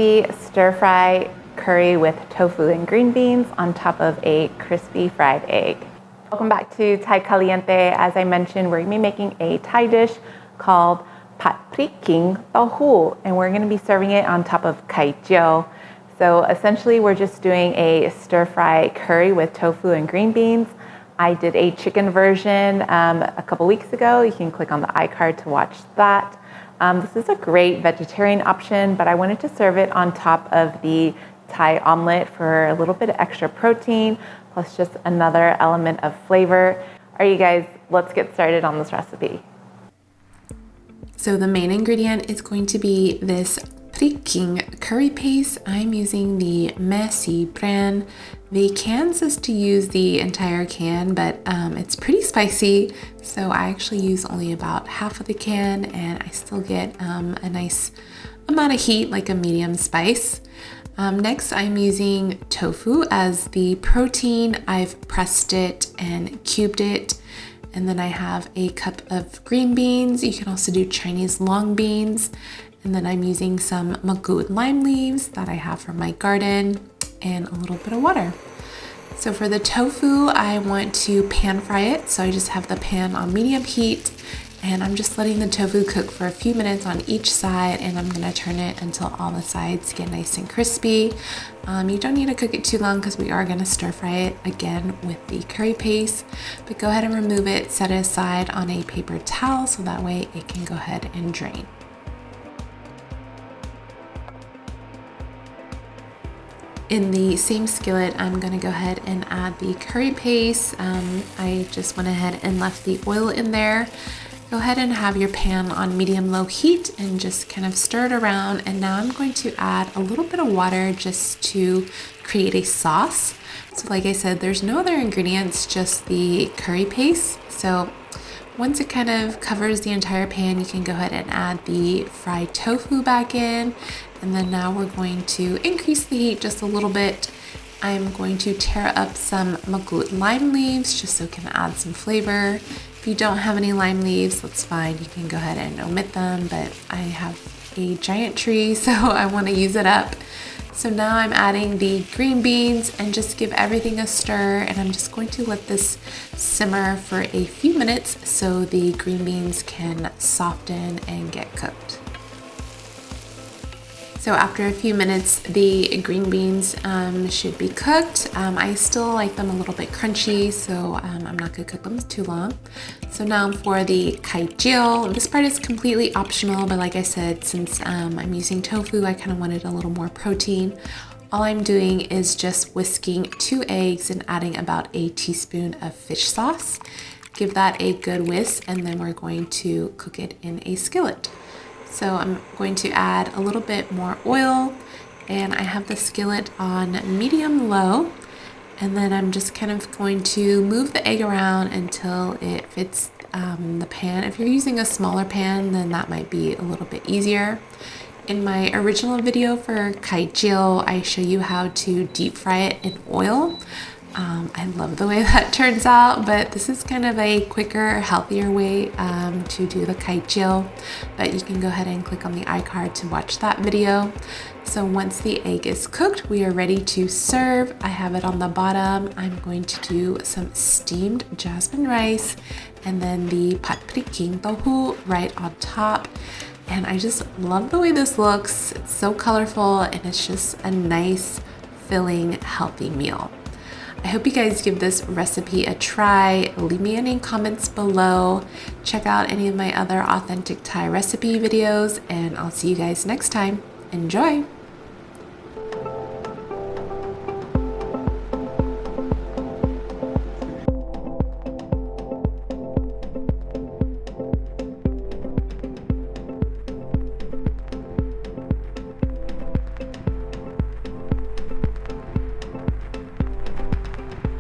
crispy stir-fry curry with tofu and green beans on top of a crispy fried egg. Welcome back to Thai Caliente. As I mentioned, we're going to be making a Thai dish called Prik Khing Tofu, and we're going to be serving it on top of jeow. So essentially, we're just doing a stir-fry curry with tofu and green beans. I did a chicken version a couple weeks ago. You can click on the iCard to watch that. This is a great vegetarian option, but I wanted to serve it on top of the Thai omelet for a little bit of extra protein, plus just another element of flavor. All right, you guys, let's get started on this recipe. So the main ingredient is going to be this Prik Khing curry paste. I'm using the Messy brand. The can says to use the entire can, but it's pretty spicy, so I actually use only about half of the can, and I still get a nice amount of heat, like a medium spice. Next, I'm using tofu as the protein. I've pressed it and cubed it. And then I have a cup of green beans. You can also do Chinese long beans. And then I'm using some magud lime leaves that I have from my garden and a little bit of water. So for the tofu, I want to pan fry it. So I just have the pan on medium heat, and I'm just letting the tofu cook for a few minutes on each side, and I'm gonna turn it until all the sides get nice and crispy. You don't need to cook it too long because we are gonna stir fry it again with the curry paste, but go ahead and remove it, set it aside on a paper towel so that way it can go ahead and drain. In the same skillet, I'm gonna go ahead and add the curry paste. I just went ahead and left the oil in there. Go ahead and have your pan on medium-low heat and just kind of stir it around. And now I'm going to add a little bit of water just to create a sauce. So like I said, there's no other ingredients, just the curry paste. So once it kind of covers the entire pan, you can go ahead and add the fried tofu back in. And then now we're going to increase the heat just a little bit. I'm going to tear up some magud lime leaves just so it can add some flavor. If you don't have any lime leaves, that's fine. You can go ahead and omit them, but I have a giant tree, so I want to use it up. So now I'm adding the green beans and just give everything a stir, and I'm just going to let this simmer for a few minutes so the green beans can soften and get cooked. So after a few minutes, the green beans should be cooked. I still like them a little bit crunchy, so I'm not gonna cook them too long. So now for the jeow, this part is completely optional, but like I said, since I'm using tofu, I kind of wanted a little more protein. All I'm doing is just whisking 2 eggs and adding about a teaspoon of fish sauce. Give that a good whisk, and then we're going to cook it in a skillet. So I'm going to add a little bit more oil, and I have the skillet on medium-low, and then I'm just kind of going to move the egg around until it fits the pan. If you're using a smaller pan, then that might be a little bit easier. In my original video for jeow, I show you how to deep fry it in oil. I love the way that turns out, but this is kind of a quicker, healthier way to do the jeow. But you can go ahead and click on the iCard to watch that video. So once the egg is cooked, we are ready to serve. I have it on the bottom. I'm going to do some steamed jasmine rice and then the Prik Khing Tofu right on top. And I just love the way this looks. It's so colorful, and it's just a nice, filling, healthy meal. I hope you guys give this recipe a try. Leave me any comments below. Check out any of my other authentic Thai recipe videos, and I'll see you guys next time. Enjoy!